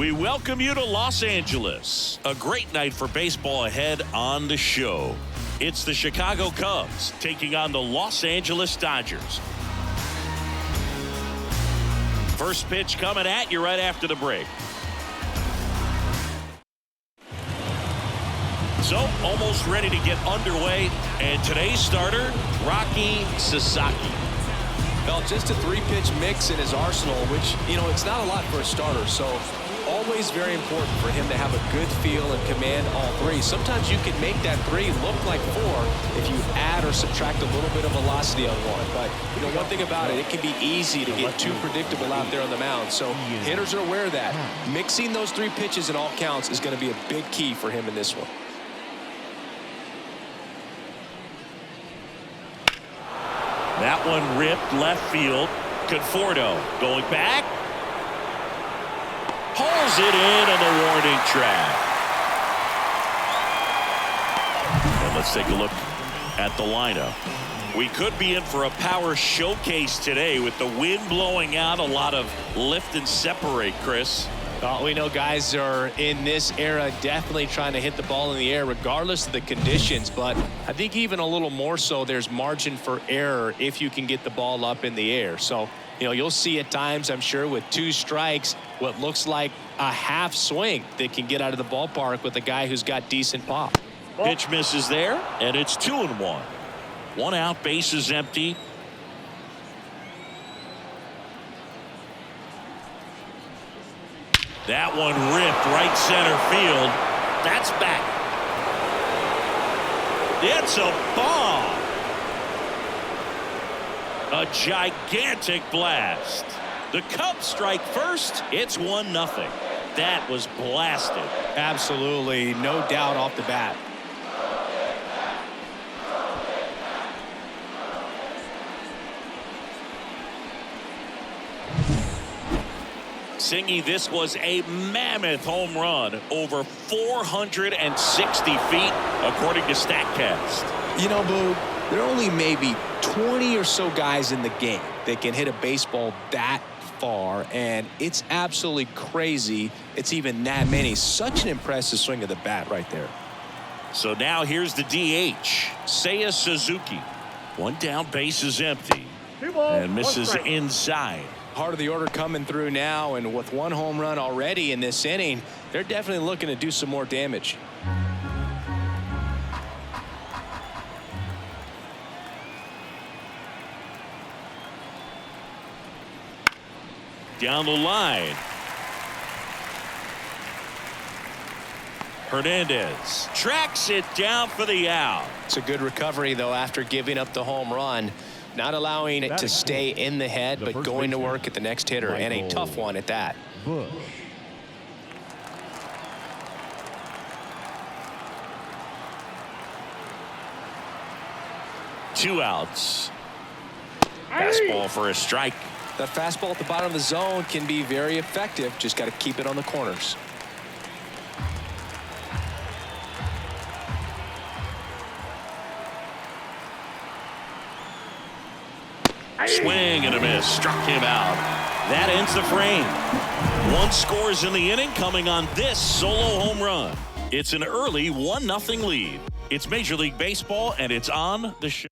We welcome you to Los Angeles. A great night for baseball ahead on the show. It's the Chicago Cubs taking on the Los Angeles Dodgers. First pitch coming at you right after the break. So, almost ready to get underway. And today's starter, Rocky Sasaki. Well, just a 3-pitch mix in his arsenal, which, it's not a lot for a starter. So, always very important for him to have a good feel and command all three. Sometimes you can make that 3 look like 4 if you add or subtract a little bit of velocity on one. But, one thing about it can be easy to get too predictable out there on the mound. So, hitters are aware of that. Mixing those 3 pitches in all counts is going to be a big key for him in this one. That one ripped left field. Conforto going back. Hauls it in on the warning track. And let's take a look at the lineup. We could be in for a power showcase today with the wind blowing out, a lot of lift and separate, Chris. We know guys are in this era definitely trying to hit the ball in the air regardless of the conditions, but I think even a little more so there's margin for error if you can get the ball up in the air. So, you'll see at times, I'm sure, with 2 strikes, what looks like a half swing that can get out of the ballpark with a guy who's got decent pop. Pitch misses there, and it's 2-1. 1 out, bases empty. That one ripped right center field. That's back. It's a bomb. A gigantic blast. The Cubs strike first. It's 1-0. That was blasted. Absolutely, no doubt off the bat. Singy, this was a mammoth home run, over 460 feet, according to StatCast. Boo, there are only maybe 20 or so guys in the game that can hit a baseball that far, and it's absolutely crazy it's even that many. Such an impressive swing of the bat right there. So now here's the DH, Seiya Suzuki. 1 down, base is empty, and misses inside. Heart of the order coming through now, and with 1 home run already in this inning, they're definitely looking to do some more damage. Down the line. Hernandez tracks it down for the out. It's a good recovery, though, after giving up the home run. Not allowing it to stay in the head, but going to work at the next hitter, and a tough one at that. Bush. 2 outs. Fastball for a strike. That fastball at the bottom of the zone can be very effective. Just got to keep it on the corners. Swing and a miss. Struck him out. That ends the frame. 1 scores in the inning, coming on this solo home run. It's an early 1-0 lead. It's Major League Baseball, and it's on the show.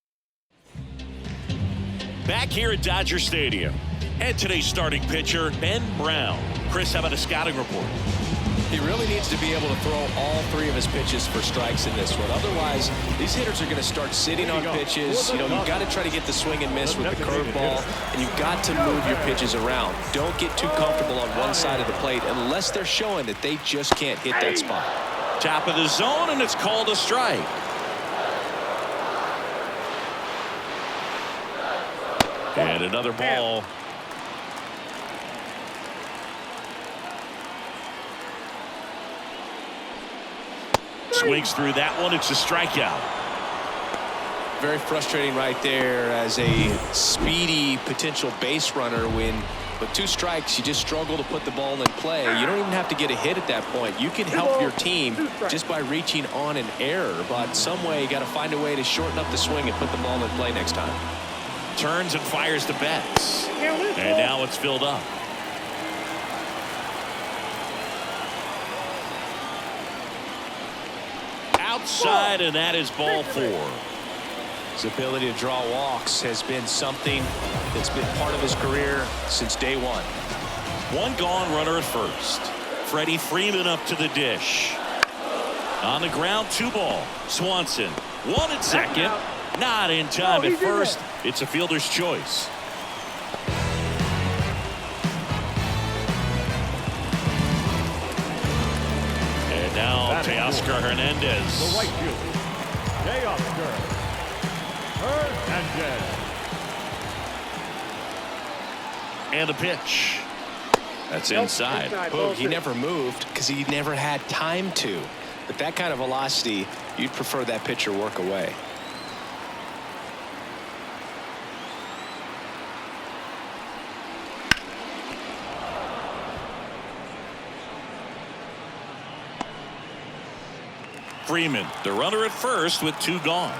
Back here at Dodger Stadium. And today's starting pitcher, Ben Brown. Chris, how about a scouting report? He really needs to be able to throw all 3 of his pitches for strikes in this one. Otherwise, these hitters are going to start sitting on pitches. You've got to try to get the swing and miss with the curveball, and you've got to move your pitches around. Don't get too comfortable on one side of the plate unless they're showing that they just can't hit that spot. Top of the zone, and it's called a strike. And another ball. Swings through that one. It's a strikeout. Very frustrating right there as a speedy potential base runner when with 2 strikes you just struggle to put the ball in play. You don't even have to get a hit at that point. You can help your team just by reaching on an error, but some way you got to find a way to shorten up the swing and put the ball in play next time. Turns and fires to Betts. And now it's filled up. outside, and that is ball 4. His ability to draw walks has been something that's been part of his career since day one. 1 gone, runner at first. Freddie Freeman up to the dish. On the ground, 2 ball. Swanson, 1 at second. Not in time at first. It's a fielder's choice. And now Teoscar Hernandez. The right fielder, Teoscar Hernandez. And the pitch. That's inside. Boog, he never moved because he never had time to. But that kind of velocity, you'd prefer that pitcher work away. Freeman, the runner at first with 2 gone.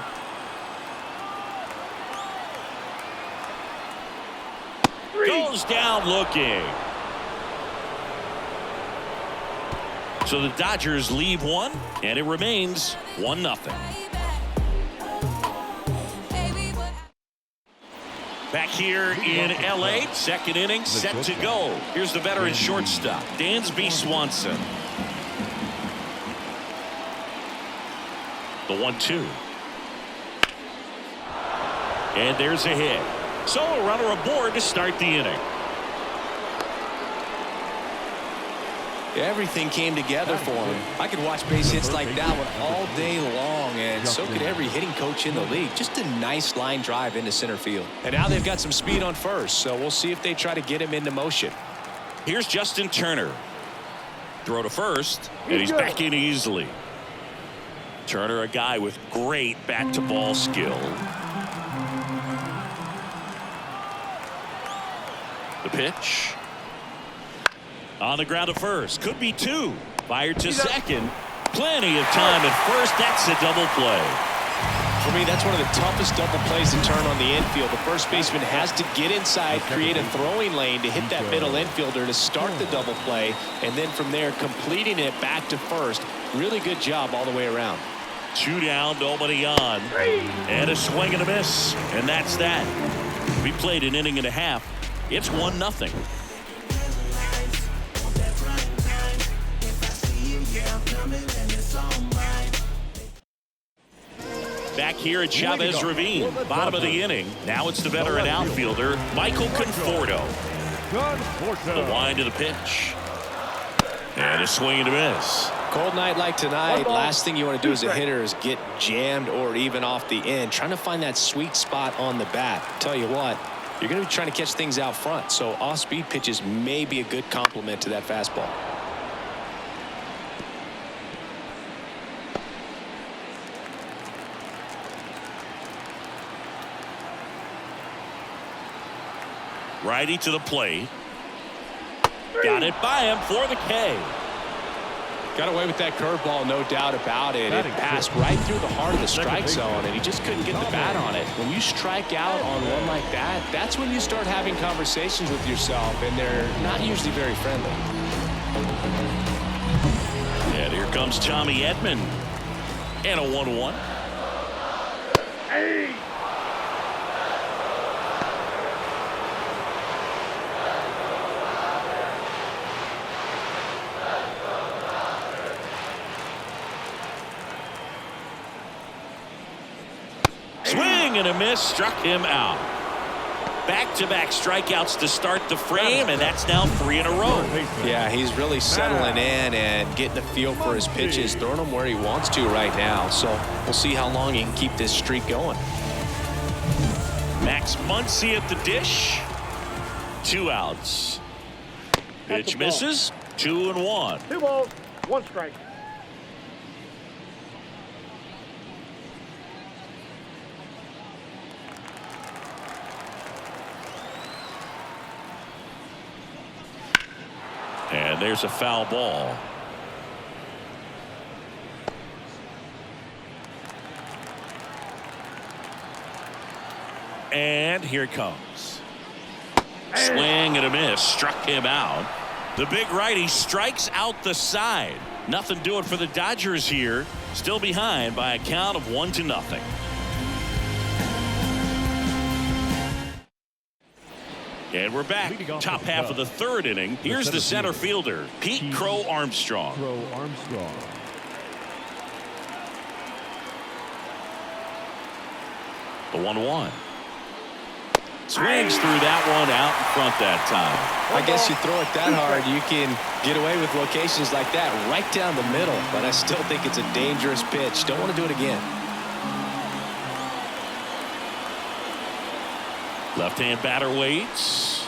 Goes down looking. So the Dodgers leave 1, and it remains 1-0. Back here in L.A., second inning set to go. Here's the veteran shortstop, Dansby Swanson. The 1-2. And there's a hit. So a runner aboard to start the inning. Everything came together for him. I could watch base hits like that one all day long, and so could every hitting coach in the league. Just a nice line drive into center field. And now they've got some speed on first, so we'll see if they try to get him into motion. Here's Justin Turner. Throw to first, and he's back in easily. Turner, a guy with great bat-to-ball skill. The pitch. On the ground to first. Could be 2. Fired to second. Plenty of time at first. That's a double play. For me, that's one of the toughest double plays to turn on the infield. The first baseman has to get inside, create a throwing lane to hit that middle infielder to start the double play, and then from there completing it back to first. Really good job all the way around. 2 down, nobody on. And a swing and a miss. And that's that. We played an inning and a half. It's 1-0. Back here at Chavez Ravine, bottom of the inning. Now it's the veteran outfielder, Michael Conforto. The wind of the pitch. And a swing and a miss. Cold night like tonight, last thing you want to do as a hitter is get jammed or even off the end. Trying to find that sweet spot on the bat. Tell you what, you're going to be trying to catch things out front, so off-speed pitches may be a good complement to that fastball. Righty to the plate. Got it by him for the K. Got away with that curveball, no doubt about it. It passed right through the heart of the strike zone, and he just couldn't get the bat on it. When you strike out on one like that, that's when you start having conversations with yourself, and they're not usually very friendly. And here comes Tommy Edman. And a 1-1. Hey! Swing and a miss, struck him out. Back-to-back strikeouts to start the frame, and that's now 3 in a row. Yeah, he's really settling in and getting a feel for his pitches, throwing them where he wants to right now. So we'll see how long he can keep this streak going. Max Muncy at the dish. 2 outs. Pitch misses. 2-1. 2 balls, 1 strike. And there's a foul ball. And here it comes. Swing and a miss, struck him out. The big righty strikes out the side. Nothing doing for the Dodgers here. Still behind by a count of 1-0. And we're back. Top half of the third inning. Here's the center fielder, Pete Crow Armstrong. The 1-1. Swings through that one out in front that time. I guess you throw it that hard, you can get away with locations like that right down the middle. But I still think it's a dangerous pitch. Don't want to do it again. Left-hand batter waits.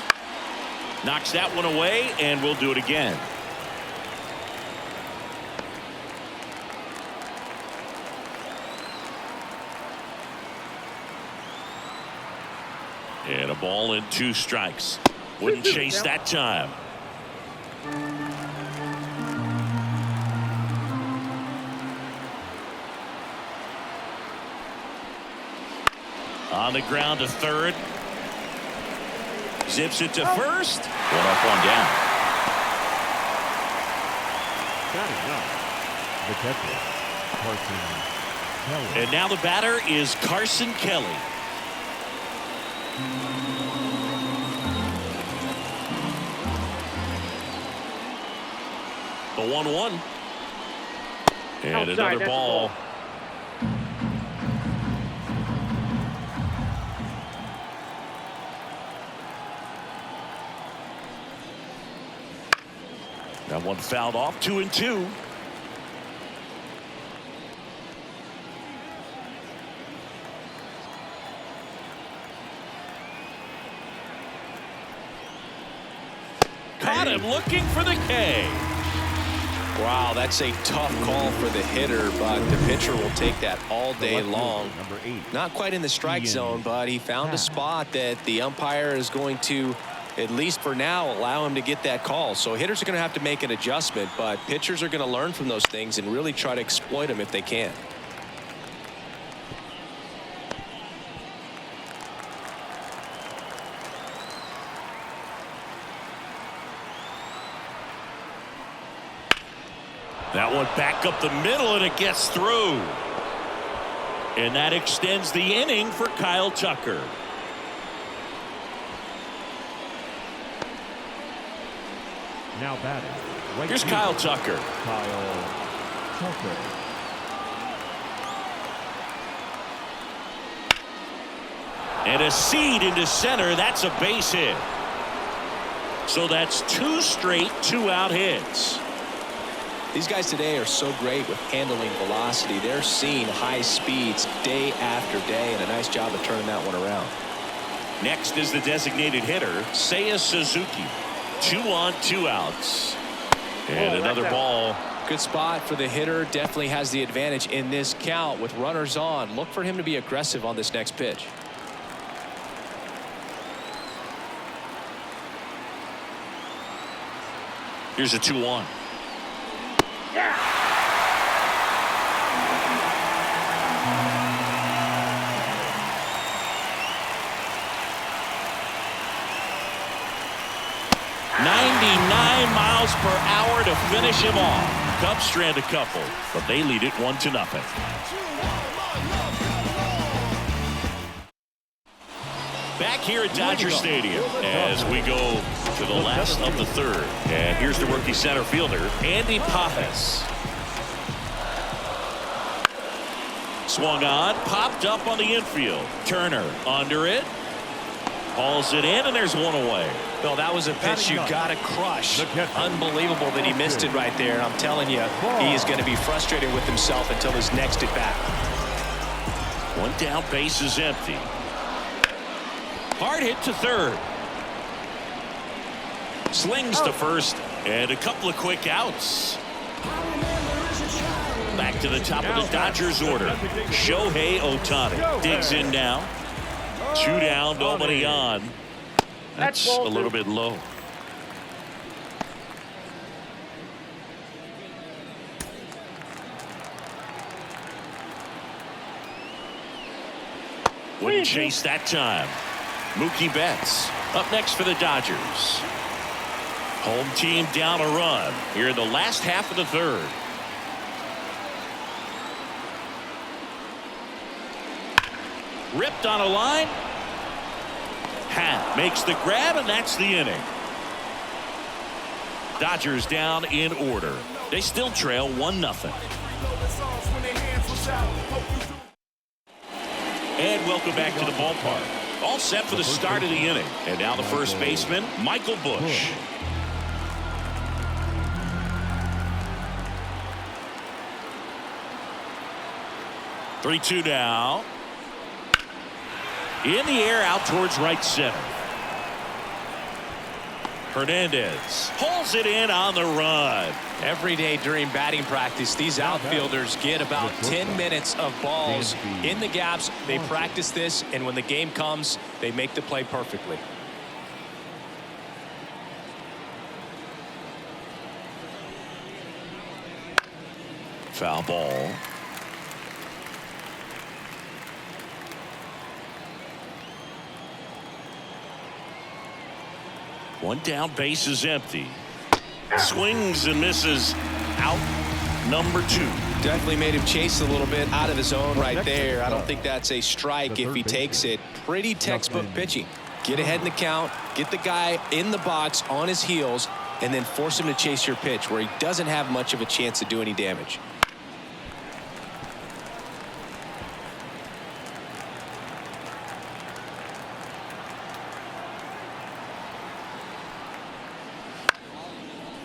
Knocks that one away, and we'll do it again. And a ball and 2 strikes. Wouldn't chase that time. On the ground to third. Zips it to first. 1 up, 1 down. The catcher, Carson Kelly. And now the batter is Carson Kelly. The 1-1. And Outside, another that's ball. That one fouled off. 2-2. Caught him looking for the K. Wow, that's a tough call for the hitter, but the pitcher will take that all day long. Number 8. Not quite in the strike zone, but he found a spot that the umpire is going to, at least for now, allow him to get that call. So hitters are going to have to make an adjustment, but pitchers are going to learn from those things and really try to exploit them if they can. That one back up the middle, and it gets through. And that extends the inning for Kyle Tucker. Now batting. Right Here's field, Kyle Tucker. Kyle Tucker. And a seed into center. That's a base hit. So that's 2 straight 2-out hits. These guys today are so great with handling velocity. They're seeing high speeds day after day, and a nice job of turning that one around. Next is the designated hitter, Seiya Suzuki. 2 on, 2 outs. And another ball. Good spot for the hitter. Definitely has the advantage in this count with runners on. Look for him to be aggressive on this next pitch. Here's a 2-1. 99 miles per hour to finish him off. Cubs strand a couple, but they lead it 1-0. Back here at Dodger Stadium as we go to the last of the third. And here's the rookie center fielder, Andy Pajes. Swung on, popped up on the infield. Turner under it. Hauls it in, and there's one away. Well, that was a pitch you got to crush. Unbelievable that he missed it right there. I'm telling you, he is going to be frustrated with himself until his next at bat. One down, base is empty. Hard hit to third. Slings to first, and a couple of quick outs. Back to the top of the Dodgers order. Shohei Ohtani digs in now. 2 down, nobody on. That's a little bit low. Wouldn't chase that time. Mookie Betts up next for the Dodgers. Home team down a run here in the last half of the third. Ripped on a line. Hat makes the grab, and that's the inning. Dodgers down in order. They still trail 1-0. And welcome back to the ballpark. All set for the start of the inning. And now the first baseman, Michael Busch. Three-two now. In the air out towards right center. Hernandez pulls it in on the run. Every day during batting practice, these outfielders get about 10 minutes of balls in the gaps. They practice this, and when the game comes, they make the play perfectly. Foul ball. One down, base is empty. Swings and misses. Out number 2. Definitely made him chase a little bit out of his own right there. I don't think that's a strike if he takes it. Pretty textbook pitching. Get ahead in the count, get the guy in the box on his heels, and then force him to chase your pitch where he doesn't have much of a chance to do any damage.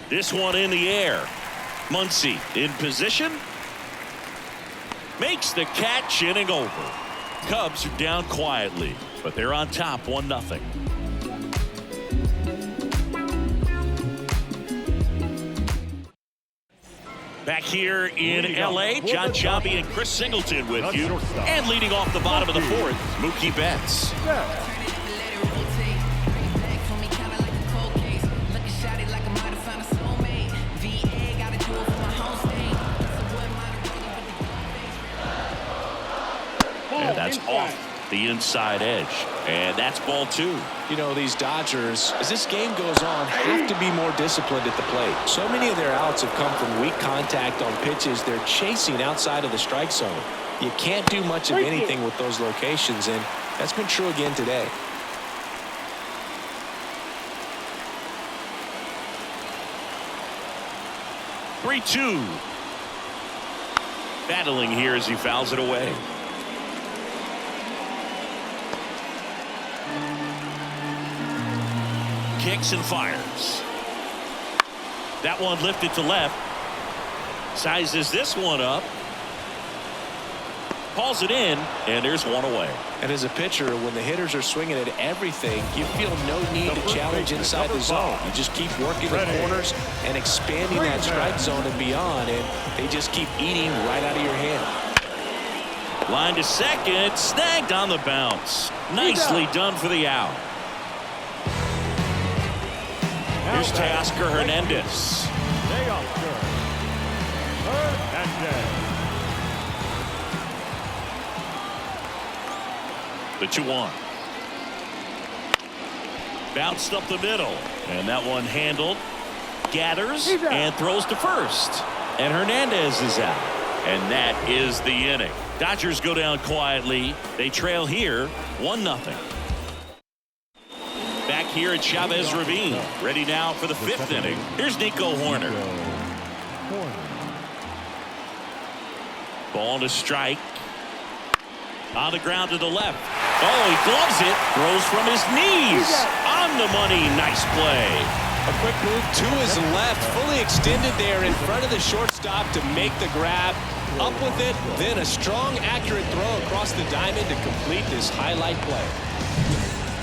This one in the air. Muncy in position. Makes the catch, inning over. Cubs are down quietly, but they're on top 1-0. Back here in L.A., John Chambi and Chris Singleton with you. And leading off the bottom of the fourth, Mookie Betts. And that's off the inside edge. And that's ball 2. You know, these Dodgers, as this game goes on, have to be more disciplined at the plate. So many of their outs have come from weak contact on pitches they're chasing outside of the strike zone. You can't do much of anything with those locations, and that's been true again today. Three-two. Battling here as he fouls it away. Kicks and fires. That one lifted to left. Sizes this one up. Pulls it in, and there's one away. And as a pitcher, when the hitters are swinging at everything, you feel no need to challenge inside the zone. You just keep working the corners and expanding that strike zone and beyond, and they just keep eating right out of your hand. Line to second, snagged on the bounce. Nicely done for the out. Here's Teoscar Hernandez. The 2-1. Bounced up the middle. And that one handled. Gathers and throws to first. And Hernandez is out. And that is the inning. Dodgers go down quietly. They trail here 1-0. Back here at Chavez Ravine. Ready now for the 5th inning. Here's Nico Hoerner. Ball to strike. On the ground to the left. Oh, he gloves it. Throws from his knees. On the money. Nice play. A quick move to his left. Fully extended there in front of the shortstop to make the grab. Up with it. Then a strong, accurate throw across the diamond to complete this highlight play.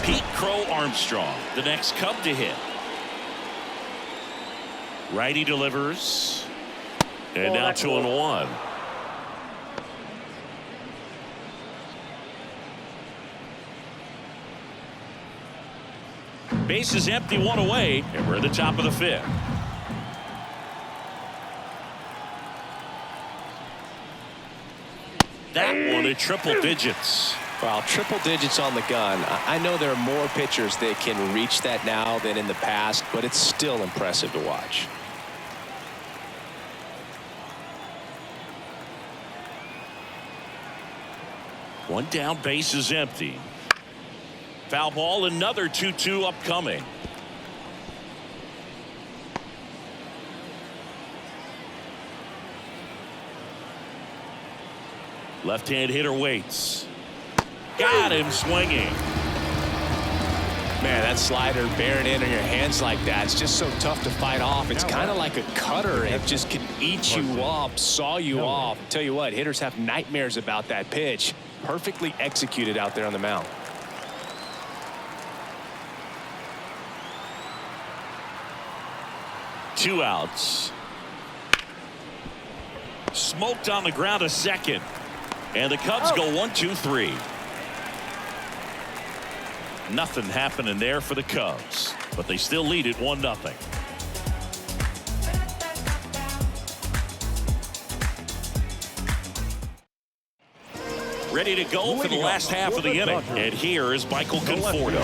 Pete Crow Armstrong, the next Cub to hit. Righty delivers. And now 2-1. Base is empty, one away, and we're at the top of the 5th. That one at triple digits. Well, triple digits on the gun. I know there are more pitchers that can reach that now than in the past, but it's still impressive to watch. One down, base is empty. Foul ball, another 2-2 upcoming. Left-hand hitter waits. Got him swinging. Man, that slider bearing in on your hands like that, it's just so tough to fight off. It's kind of like a cutter. It just can eat you up, saw you off. Tell you what, hitters have nightmares about that pitch. Perfectly executed out there on the mound. Two outs. Smoked on the ground a second. And the Cubs go 1-2-3. Nothing happening there for the Cubs, but they still lead it 1-0. Ready to go for the last half of the inning. And here is Michael Conforto.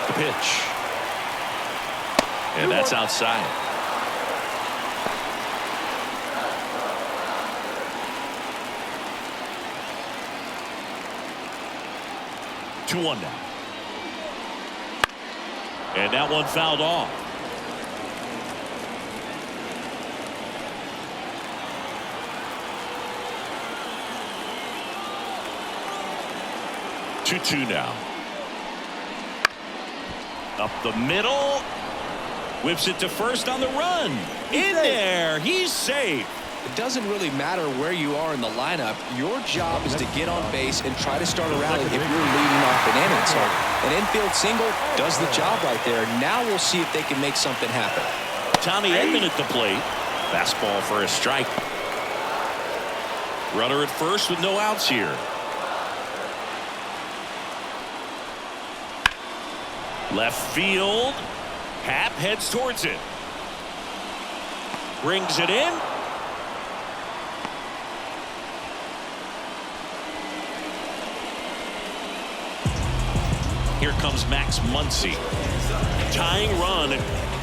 The pitch. And that's outside. Two one now. And that one fouled off. Two now. Up the middle. Whips it to first on the run. In there. He's safe. It doesn't really matter where you are in the lineup. Your job is to get on base and try to start a rally if you're leading off an inning. So an infield single does the job right there. Now we'll see if they can make something happen. Tommy Edman at the plate. Fastball for a strike. Runner at first with no outs here. Left field. Happ heads towards it. Brings it in. Here comes Max Muncy. Tying run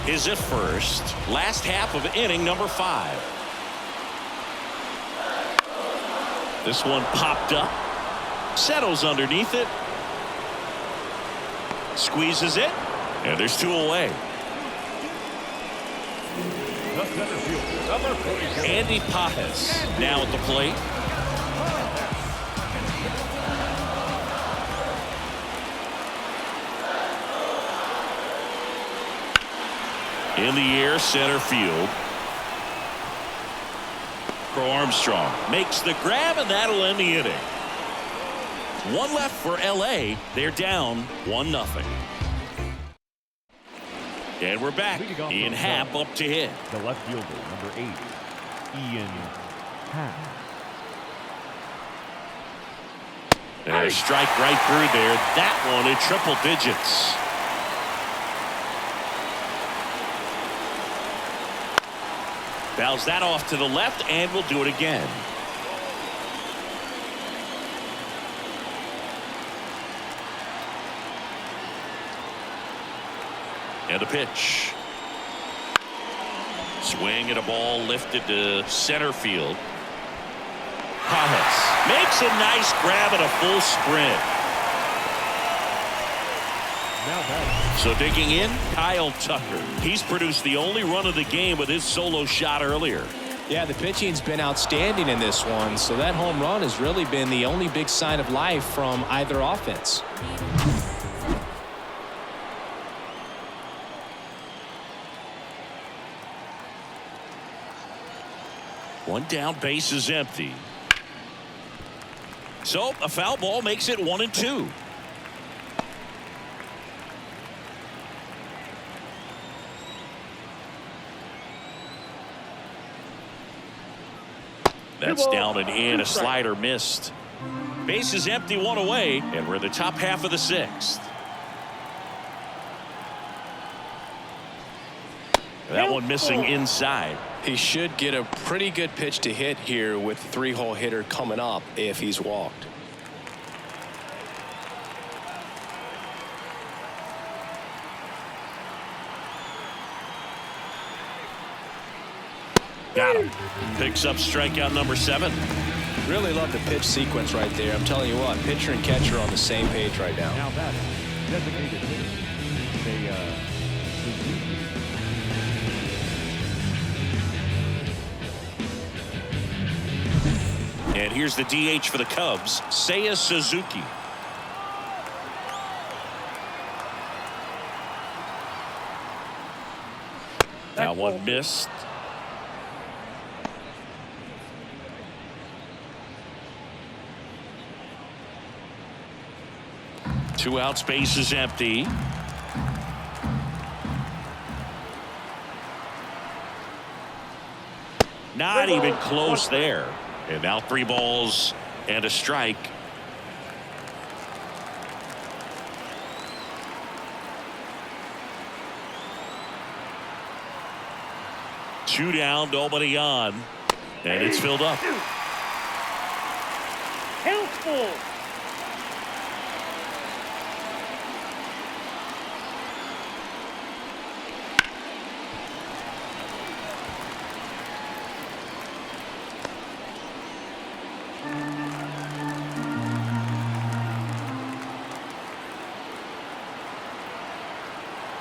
is at first. Last half of inning number 5. This one popped up. Settles underneath it. Squeezes it. And there's 2 away. Andy Pajes now at the plate. In the air, center field. Pro Armstrong makes the grab, and that'll end the inning. 1 left for LA. They're down 1-0. And we're back. Ian Happ up to hit. The left fielder, number 8, Ian Happ. And a strike right through there. That one in triple digits. Fouls that off to the left, and we'll do it again. And the pitch. Swing and a ball lifted to center field. Pajes makes a nice grab and a full sprint. So digging in, Kyle Tucker. He's produced the only run of the game with his solo shot earlier. Yeah, the pitching's been outstanding in this one, so that home run has really been the only big sign of life from either offense. One down, base is empty. So a foul ball makes it 1-2. That's down and in. A slider missed. Base is empty, 1 away, and we're in the top half of the 6th. That one missing inside. He should get a pretty good pitch to hit here with the 3-hole hitter coming up if he's walked. Got him. Picks up strikeout number 7. Really love the pitch sequence right there. I'm telling you what, pitcher and catcher are on the same page right now. Now that designated hitter. And here's the DH for the Cubs, Seiya Suzuki. That one missed. Two outs, base is empty. Not even close there. And now 3 balls and a strike. Two down, nobody on. And it's filled up. Helpful.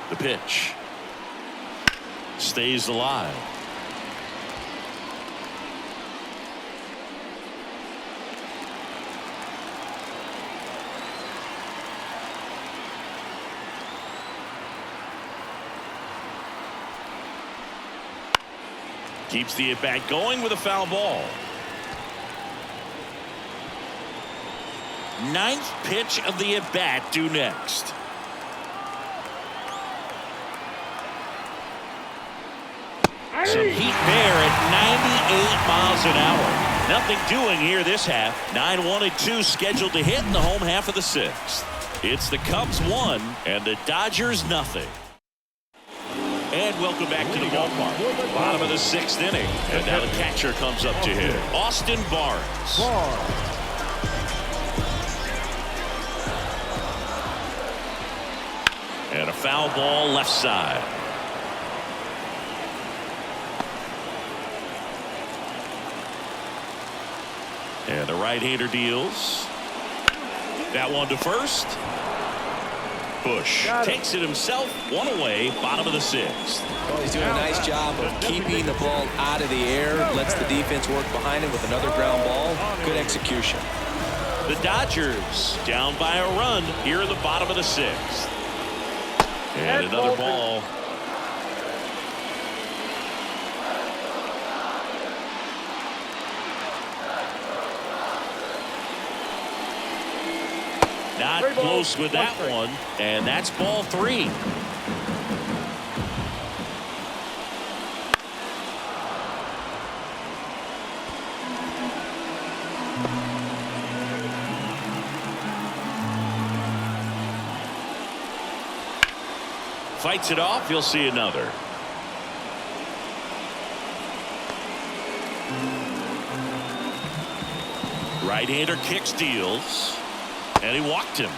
The pitch stays alive. Keeps the at bat going with a foul ball. 9th pitch of the at bat due next. Some heat there at 98 miles an hour. Nothing doing here this half. 9-1-2 scheduled to hit in the home half of the 6th. It's the Cubs 1 and the Dodgers nothing. And welcome back to the ballpark. Bottom of the 6th inning. And now the catcher comes up to hit. Austin Barnes. And a foul ball left side. And the right-hander deals. That one to first. Bush takes it himself. One away, bottom of the 6th. Well, he's doing a nice job of keeping the ball out of the air. Lets the defense work behind him with another ground ball. Good execution. The Dodgers down by a run here in the bottom of the 6th. And another ball. Not close with that one, and that's ball 3. Fights it off, you'll see another. Right-hander kicks, deals. And he walked him.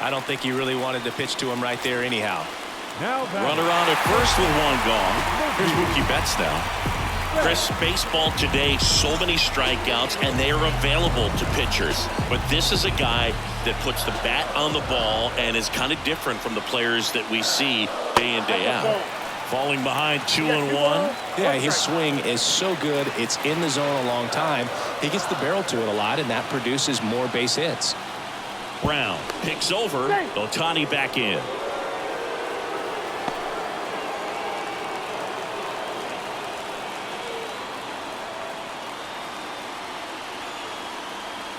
I don't think he really wanted to pitch to him right there anyhow. Runner on at first with one gone. Here's Mookie Betts now. Chris, baseball today, so many strikeouts, and they are available to pitchers. But this is a guy that puts the bat on the ball and is kind of different from the players that we see day in, day out. Falling behind 2-1. Yeah, his swing is so good. It's in the zone a long time. He gets the barrel to it a lot, and that produces more base hits. Brown picks over. Ohtani back in.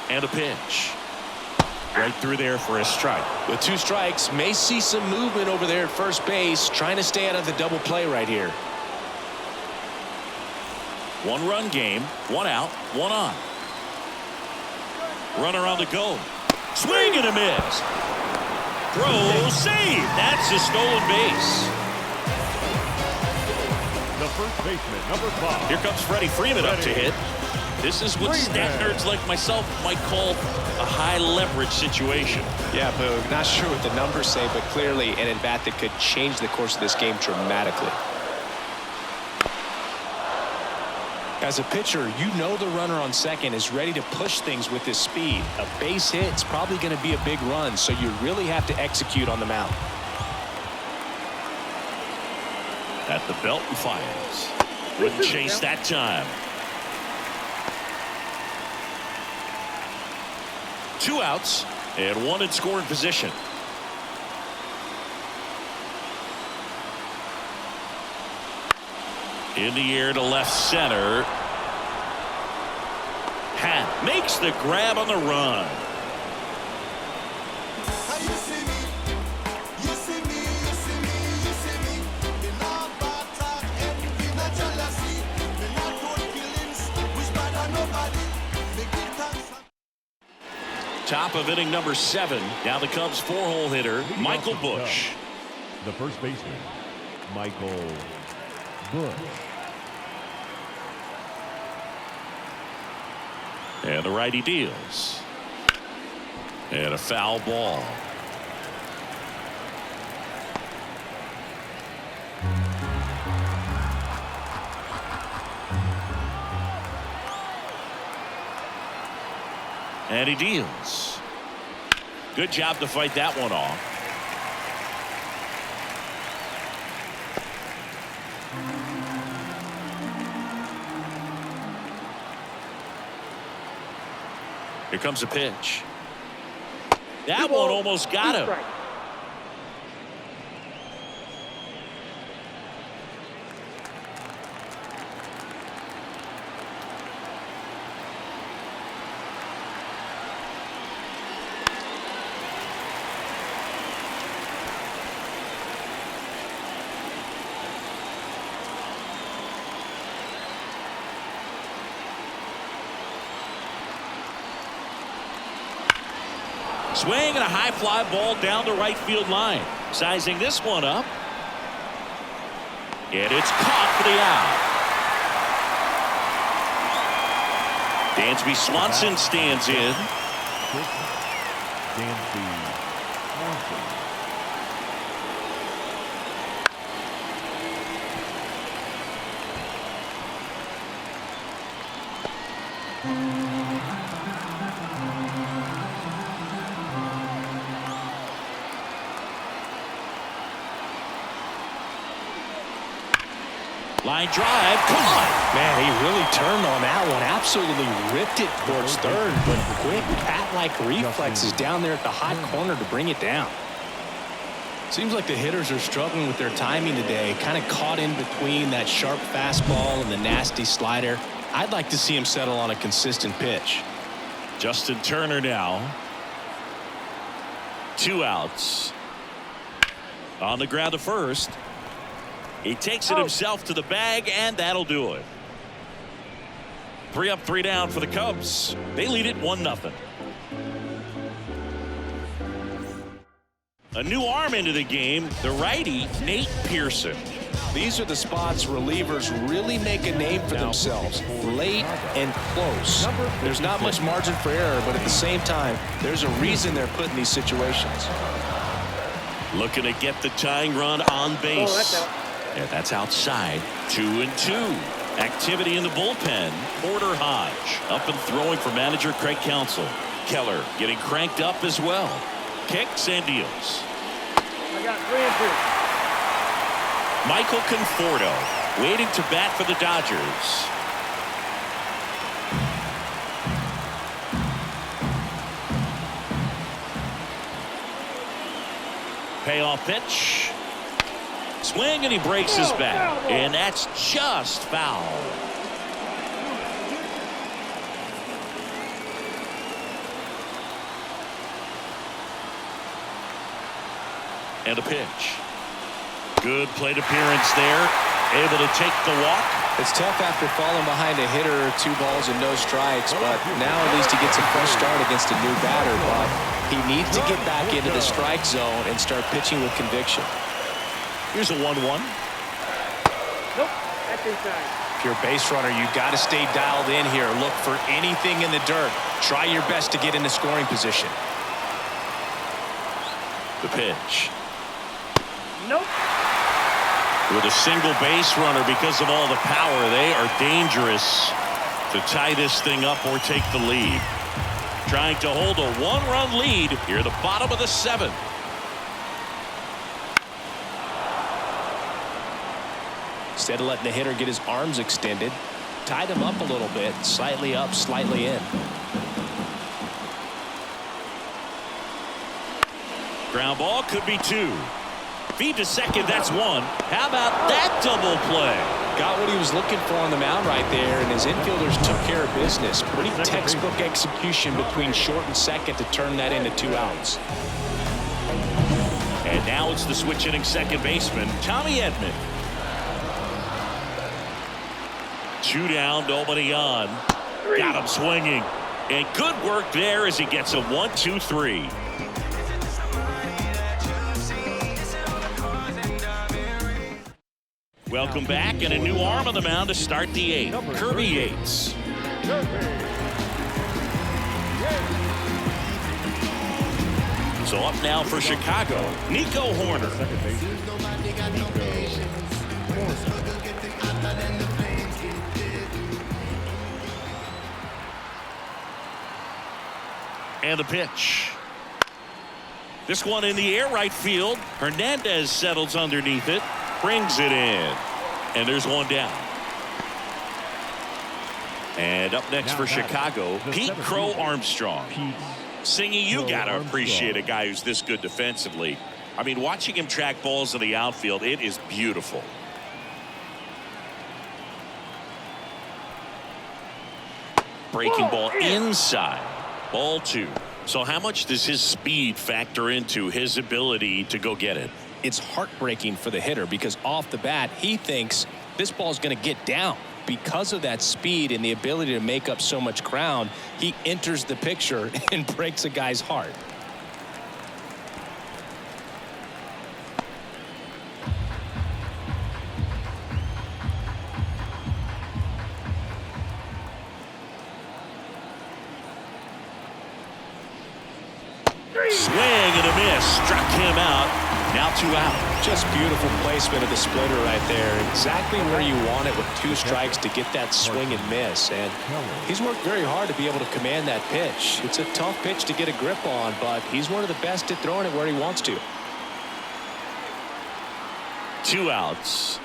And a pitch. Right through there for a strike. With 2 strikes, may see some movement over there at first base, trying to stay out of the double play right here. 1-run game, 1 out, 1 on. Runner on the go. Swing and a miss. Throw, save. That's a stolen base. The first baseman, number 5. Here comes Freddie Freeman up to hit. This is what stat nerds like myself might call a high leverage situation. Yeah, Boog, not sure what the numbers say, but clearly an at-bat that could change the course of this game dramatically. As a pitcher, you know the runner on second is ready to push things with his speed. A base hit is probably going to be a big run, so you really have to execute on the mound. At the belt and fires. Wouldn't chase that time. 2 outs and 1 in scoring position. In the air to left center. Hat makes the grab on the run. Top of inning number 7. Now the Cubs 4-hole hitter, Michael Busch. The first baseman, Michael Busch. And the righty deals. And a foul ball. And he deals. Good job to fight that one off. Here comes a pitch. That one almost got him. Swing and a high fly ball down the right field line. Sizing this one up. And it's caught for the out. Dansby Swanson stands in. Dansby Swanson. Line drive, caught. Man, he really turned on that one. Absolutely ripped it towards third, but quick cat-like reflexes down there at the hot corner to bring it down. Seems like the hitters are struggling with their timing today, kind of caught in between that sharp fastball and the nasty slider. I'd like to see him settle on a consistent pitch. Justin Turner now. 2 outs. On the ground to first. He takes it himself to the bag, and that'll do it. 3 up, 3 down for the Cubs. They lead it 1-0. A new arm into the game, the righty, Nate Pearson. These are the spots relievers really make a name for themselves. Late and close. There's not much margin for error, but at the same time, there's a reason they're put in these situations. Looking to get the tying run on base. And that's outside. 2-2. Activity in the bullpen. Porter Hodge up and throwing for manager Craig Counsell. Keller getting cranked up as well. Kicks and deals. I got 3 and 2. Michael Conforto waiting to bat for the Dodgers. Payoff pitch. Swing and he breaks his bat. And that's just foul. And a pitch. Good plate appearance there. Able to take the walk. It's tough after falling behind a hitter, 2 balls and no strikes, but now at least he gets a fresh start against a new batter. But he needs to get back into the strike zone and start pitching with conviction. Here's a 1-1. Nope, that's inside. If you're a base runner, you've got to stay dialed in here. Look for anything in the dirt. Try your best to get into scoring position. The pitch. Nope. With a single base runner, because of all the power, they are dangerous to tie this thing up or take the lead. Trying to hold a one-run lead here at the bottom of the 7th. Instead of letting the hitter get his arms extended, tied him up a little bit, slightly up, slightly in. Ground ball, could be 2. Feed to second, that's 1. How about that double play? Got what he was looking for on the mound right there, and his infielders took care of business. Pretty textbook execution between short and second to turn that into 2 outs. And now it's the switch hitting second baseman, Tommy Edman. 2 down, nobody on. Got him swinging. And good work there as he gets a 1-2-3. Welcome back, and a new arm on the mound to start the 8th. Kirby Yates. So up now for Chicago, Nico Horner. And the pitch. This one in the air, right field. Hernandez settles underneath it. Brings it in. And there's 1 down. And up next for Chicago, Pete Crow Armstrong. Singing, you got to appreciate a guy who's this good defensively. I mean, watching him track balls in the outfield, it is beautiful. Breaking ball inside. Ball 2. So how much does his speed factor into his ability to go get it? It's heartbreaking for the hitter because off the bat he thinks this ball is going to get down. Because of that speed and the ability to make up so much ground, he enters the picture and breaks a guy's heart. Swing and a miss. Struck him out. Now 2 out. Just beautiful placement of the splitter right there. Exactly where you want it with 2 strikes to get that swing and miss. And he's worked very hard to be able to command that pitch. It's a tough pitch to get a grip on, but he's one of the best at throwing it where he wants to. 2 outs.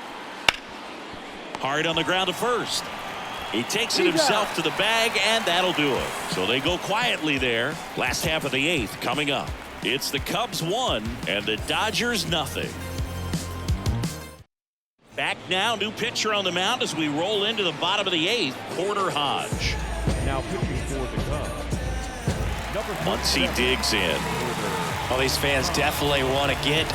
Hard on the ground to first. He takes it himself to the bag, and that'll do it. So they go quietly there. Last half of the 8th coming up. It's the Cubs 1 and the Dodgers nothing. Back now, new pitcher on the mound as we roll into the bottom of the 8th, Porter Hodge. Now pitching for the Cubs. Once he digs in. Well, these fans definitely want to get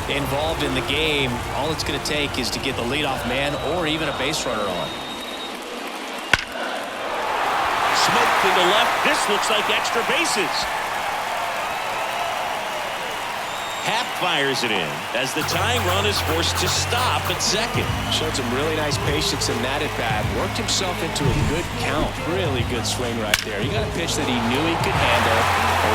involved in the game. All it's going to take is to get the leadoff man or even a base runner on. Smoke to the left. This looks like extra bases. Happ fires it in as the tying run is forced to stop at second. Showed some really nice patience in that at bat. Worked himself into a good count. Really good swing right there. He got a pitch that he knew he could handle.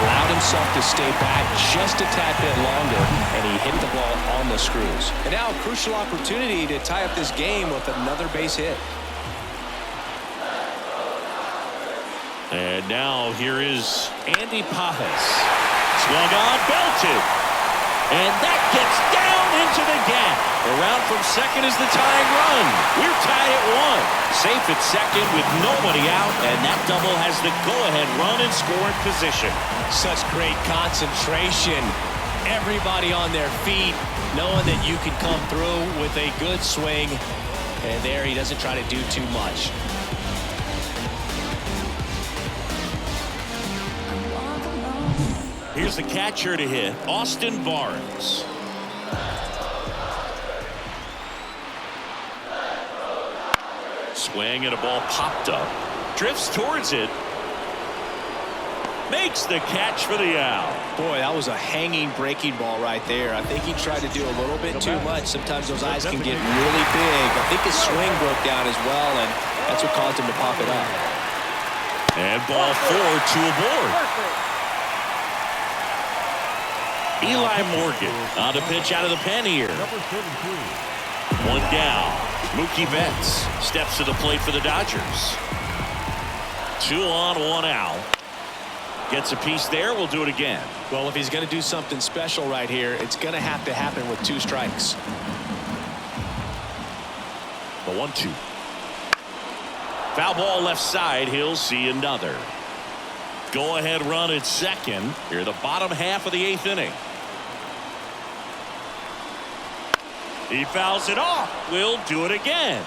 Allowed himself to stay back just a tad bit longer, and he hit the ball on the screws. And now a crucial opportunity to tie up this game with another base hit. And now here is Andy Pajas. Swung on, belted. And that gets down into the gap. Around from second is the tying run. We're tied at 1. Safe at second with nobody out, and that double has the go-ahead run in scoring position. Such great concentration. Everybody on their feet, knowing that you can come through with a good swing. And there he doesn't try to do too much. Here's the catcher to hit, Austin Barnes. Swing and a ball popped up. Drifts towards it. Makes the catch for the out. Boy, that was a hanging breaking ball right there. I think he tried to do a little bit too much. Sometimes those eyes can get really big. I think his swing broke down as well, and that's what caused him to pop it up. And ball 4, 2 aboard. Eli Morgan on the pitch out of the pen here. One down. Mookie Betts steps to the plate for the Dodgers. 2 on, 1 out. Gets a piece there. We'll do it again. Well, if he's going to do something special right here, it's going to have to happen with 2 strikes. The 1-2. Foul ball left side. He'll see another. Go ahead run at second. Here the bottom half of the 8th inning. He fouls it off. We'll do it again.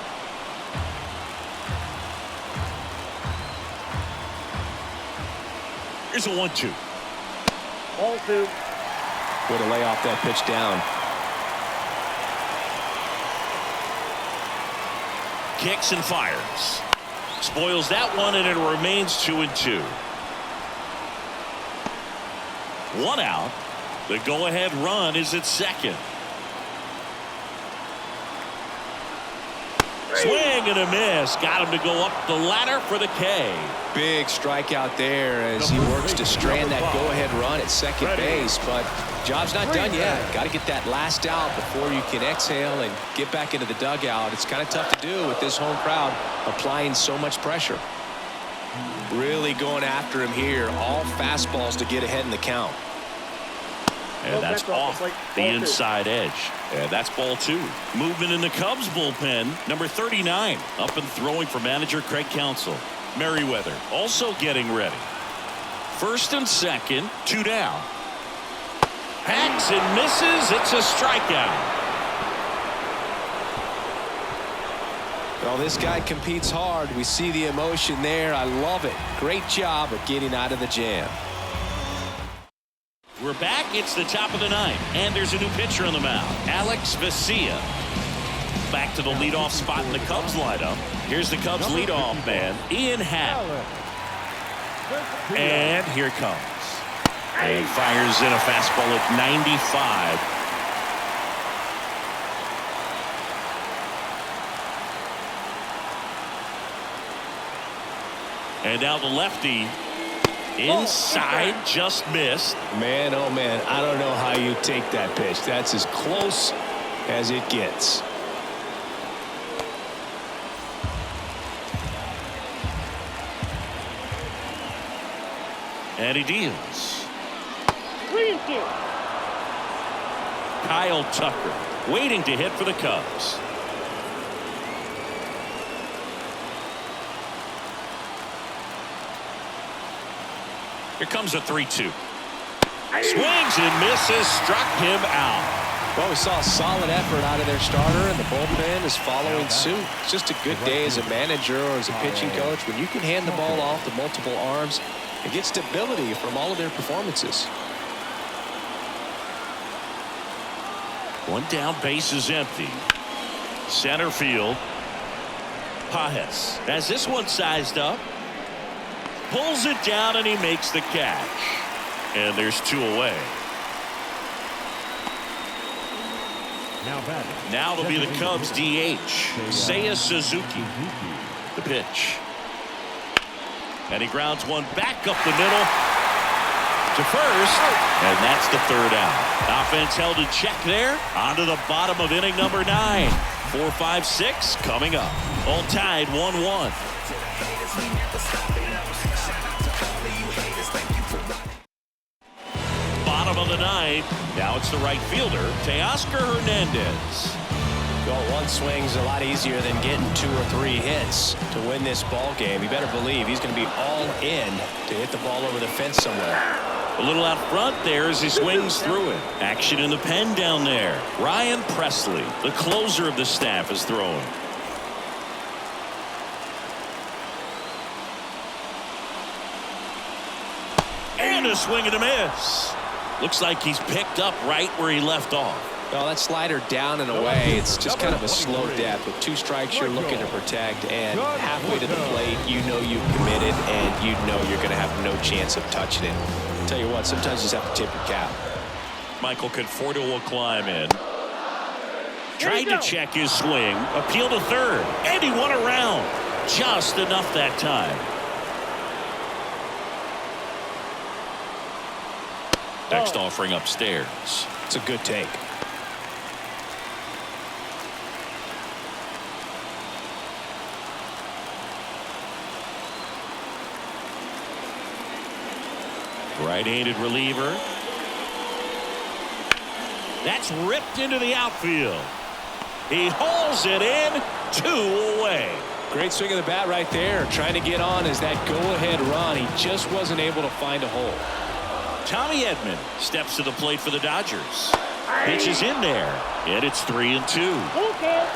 Here's a 1-2. Ball 2. Way to lay off that pitch down. Kicks and fires. Spoils that one, and it remains 2-2. 1 out. The go-ahead run is at second. Swing and a miss. Got him to go up the ladder for the K. Big strikeout there as he works to strand that go-ahead run at second base, but job's not done yet. Got to get that last out before you can exhale and get back into the dugout. It's kind of tough to do with this home crowd applying so much pressure. Really going after him here. All fastballs to get ahead in the count. And that's off the inside edge. And that's ball 2. Movement in the Cubs bullpen. Number 39 up and throwing for manager Craig Counsell. Merriweather also getting ready. First and second, 2 down. Hacks and misses. It's a strikeout. Well, this guy competes hard. We see the emotion there. I love it. Great job of getting out of the jam. We're back. It's the top of the 9th, and there's a new pitcher on the mound, Alex Vesia. Back to the leadoff spot in the Cubs lineup. Here's the Cubs leadoff man, Ian Happ. And here it comes. And fires in a fastball at 95. And now the lefty. Inside, just missed. Man, oh man, I don't know how you take that pitch. That's as close as it gets. And he deals. Kyle Tucker waiting to hit for the Cubs. Here comes a 3-2. Swings and misses. Struck him out. Well, we saw a solid effort out of their starter, and the bullpen is following suit. It's just a good day as a manager or as a pitching coach when you can hand the ball off to multiple arms and get stability from all of their performances. 1 down, base is empty. Center field. Pajes has this one sized up. Pulls it down and he makes the catch. And there's 2 away. Now it'll be the Cubs DH, Seiya Suzuki. The pitch. And he grounds one back up the middle to first. And that's the 3rd out. Offense held in check there. On to the bottom of inning number 9. 4, 5, 6 coming up. All tied 1-1. Bottom of the 9th. Now it's the right fielder, Teoscar Hernandez. Well, 1 swing's a lot easier than getting 2 or 3 hits to win this ball game. You better believe he's going to be all in to hit the ball over the fence somewhere. A little out front there as he swings through it. Action in the pen down there. Ryan Presley, the closer of the staff, is throwing. And a swing and a miss. Looks like he's picked up right where he left off. Well, that slider down and away, it's just kind of a slow death. With 2 strikes you're looking to protect, and halfway to the plate you know you've committed and you know you're going to have no chance of touching it. I'll tell you what, sometimes you just have to tip your cap. Michael Conforto will climb in. Tried to check his swing, appeal to third, and he won around. Just enough that time. Next offering upstairs. It's a good take. Right-handed reliever. That's ripped into the outfield. He hauls it in, 2 away. Great swing of the bat right there. Trying to get on as that go-ahead run. He just wasn't able to find a hole. Tommy Edman steps to the plate for the Dodgers. Pitch is in there, and it's 3-2. Okay.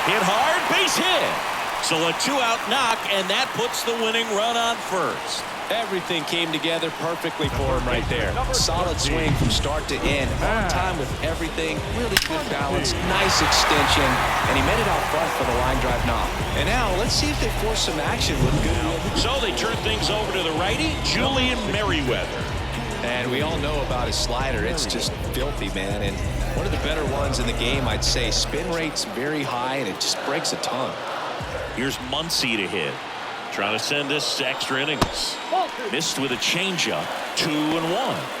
Hit hard, base hit. So a 2-out knock, and that puts the winning run on first. Everything came together perfectly for him right there. Solid swing from start to end. On time with everything. Really good balance. Nice extension. And he made it out front for the line drive knock. And now let's see if they force some action with good. So they turn things over to the righty, Julian Merriweather. And we all know about his slider. It's just filthy, man. And one of the better ones in the game, I'd say. Spin rate's very high, and it just breaks a ton. Here's Muncy to hit. Trying to send this to extra innings. Missed with a changeup. 2-1.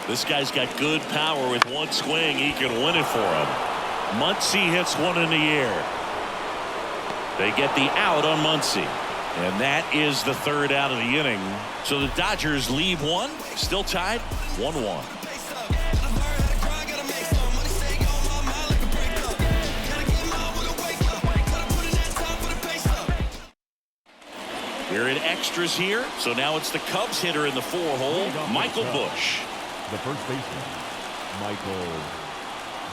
This guy's got good power. With one swing, he can win it for him. Muncy hits one in the air. They get the out on Muncy. And that is the 3rd out of the inning. So the Dodgers leave one. Still tied 1-1. We're in extras here. So now it's the Cubs hitter in the 4-hole, Michael Busch. The first baseman, Michael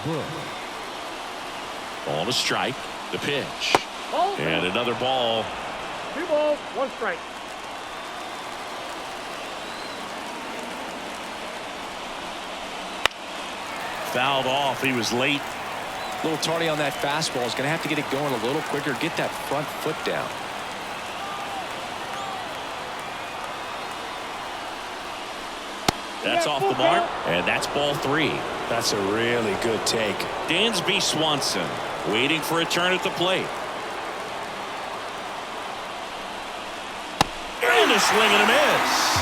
Busch. Ball to strike. The pitch. And another ball. 2 balls, 1 strike. Fouled off. He was late. A little tardy on that fastball. Is going to have to get it going a little quicker. Get that front foot down. That's off the mark, and that's ball 3. That's a really good take. Dansby Swanson waiting for a turn at the plate. And a swing and a miss.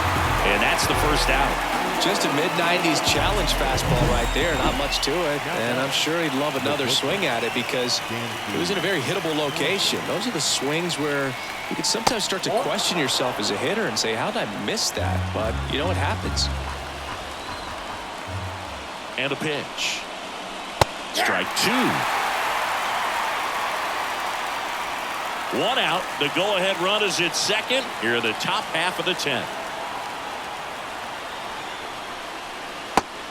And that's the first out. Just a mid-90s challenge fastball right there. Not much to it. And I'm sure he'd love another swing at it because it was in a very hittable location. Those are the swings where you can sometimes start to question yourself as a hitter and say, how did I miss that? But, you know, it happens. And a pitch. Strike 2. 1 out. The go-ahead run is at second. Here are the top half of the 10th.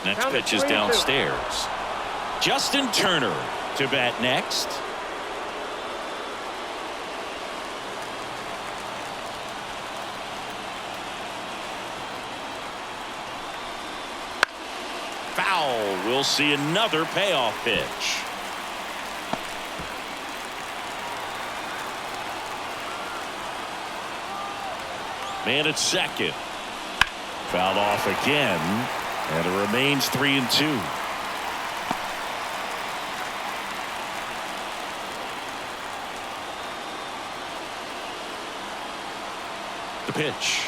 Next pitch is downstairs. Justin Turner to bat next. Foul. We'll see another payoff pitch. Man at second. Fouled off again. And it remains 3-2. The pitch.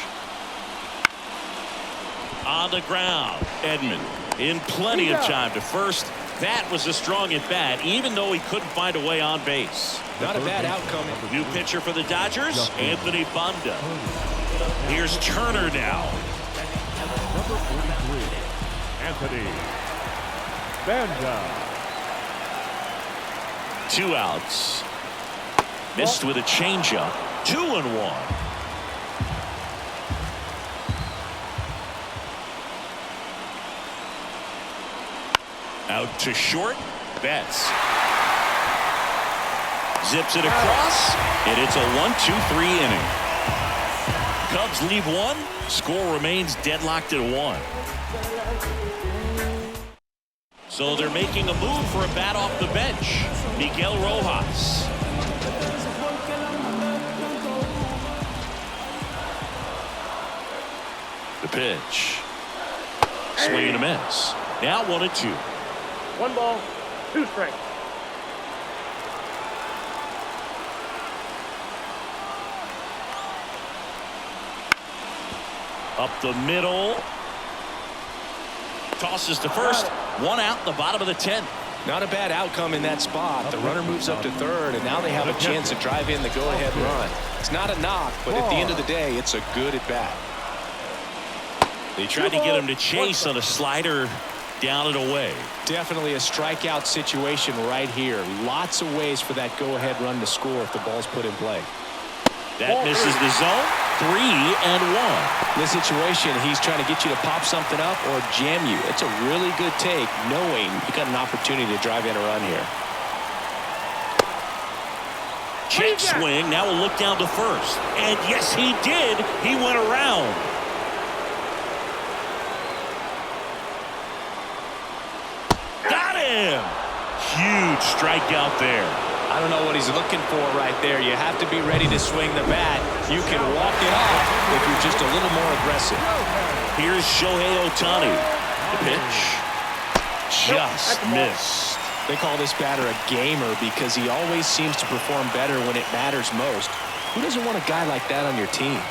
On the ground. Edman in plenty of time to first. That was a strong at bat, even though he couldn't find a way on base. Not a bad outcome. New pitcher for the Dodgers, Anthony Banda. Here's Turner now. Number 43, Anthony Banda. 2 outs. Missed with a changeup. 2-1. Out to short. Betts zips it across, and it's a 1-2-3 inning. Cubs leave one. Score remains deadlocked at 1. So they're making a move for a bat off the bench. Miguel Rojas. The pitch. Swing and a miss. Now 1-2. 1 ball, 2 strikes. Up the middle. Tosses to first. 1 out, the bottom of the 10th. Not a bad outcome in that spot. The runner moves up to third, and now they have a chance to drive in the go-ahead run. It's not a knock, but at the end of the day, it's a good at-bat. They tried to get him to chase on a slider down and away. Definitely a strikeout situation right here. Lots of ways for that go-ahead run to score if the ball's put in play. That misses the zone. 3-1. This situation, he's trying to get you to pop something up or jam you. It's a really good take, knowing you got an opportunity to drive in a run here. Check swing. Now we'll look down to first. And yes, he did. He went around. Got him. Huge strikeout there. I don't know what he's looking for right there. You have to be ready to swing the bat. You can walk it off if you're just a little more aggressive. Here's Shohei Ohtani. The pitch. Just missed. They call this batter a gamer because he always seems to perform better when it matters most. Who doesn't want a guy like that on your team?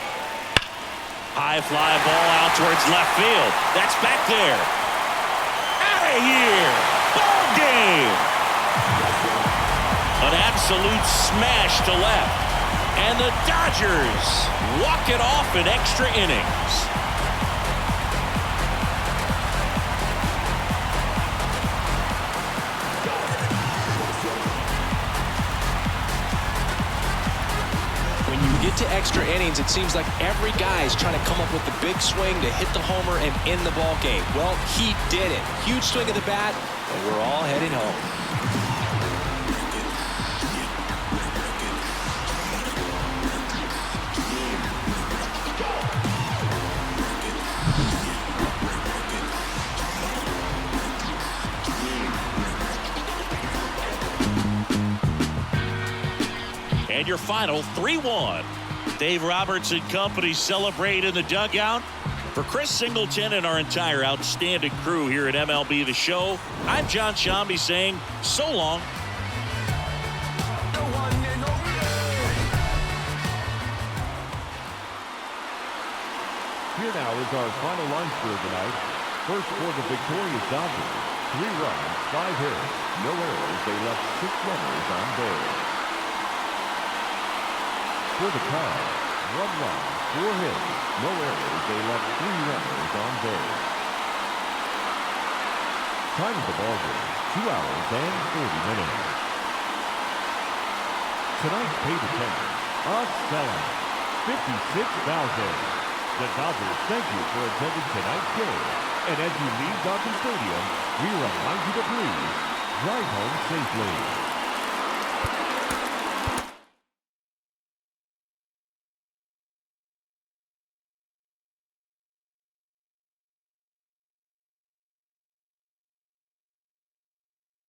High fly ball out towards left field. That's back there. Out of here. Ball game. An absolute smash to left. And the Dodgers walk it off in extra innings. When you get to extra innings, it seems like every guy is trying to come up with the big swing to hit the homer and end the ball game. Well, he did it. Huge swing of the bat, and we're all heading home. And your final 3-1. Dave Roberts and company celebrate in the dugout. For Chris Singleton and our entire outstanding crew here at MLB The Show, I'm John Shambi saying so long. Here now is our final line score tonight. First for the victorious Dodgers. 3 runs, 5 hits, no errors. They left 6 runners on base. For the Cubs, 1 run, 4 hits, no errors. They left 3 runners on base. Time of the ball game, 2 hours and 40 minutes. Tonight's paid attendance, a sellout, 56,000. The Dodgers thank you for attending tonight's game. And as you leave Dodger Stadium, we remind you to please drive home safely.